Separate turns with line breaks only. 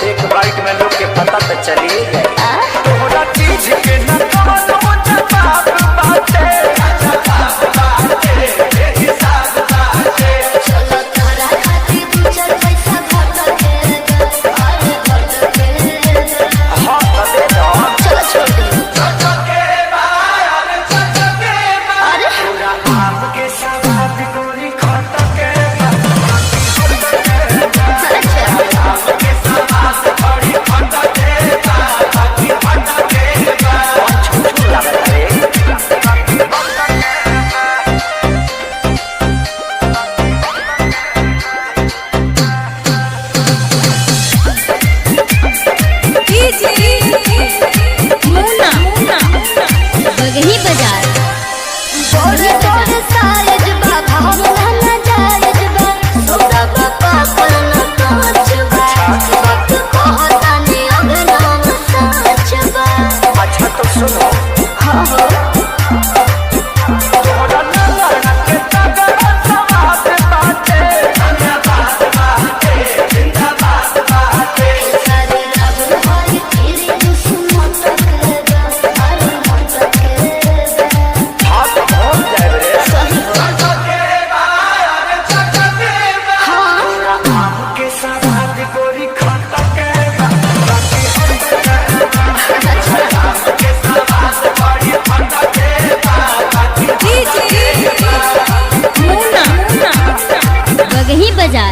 एक बाइट में लोग के पता तो चली गई तोहरा चीज के न कौनो जवाब बाटे हिसाब बाटे
चलो तोरा खातिर दू चार पैसा घट के
हां दे दो
चलो छोड़ दे
के बाहर के अरे पूरा आम के सवाद गोरी खट के
बगही बाजार बड़े बड़े साइज बा भावना न जायज बा सोदा बापा करना कांच बा वक्त कहता ने अगनाम साच बा
अच्छा तो सुनो
हां हो
तोहरा नगरा के तगड़ा सवाद बाटे जिंदाबाद बाटे
सारे रब हरी तेरी दुश्मन तकदा हर मन तकदा
हाथ पहुंच जाए रे
सही
पूरा आम के सवाद गोरी खट के बाकी के सवाद बड़ी खट के बाकी
बगही बाजार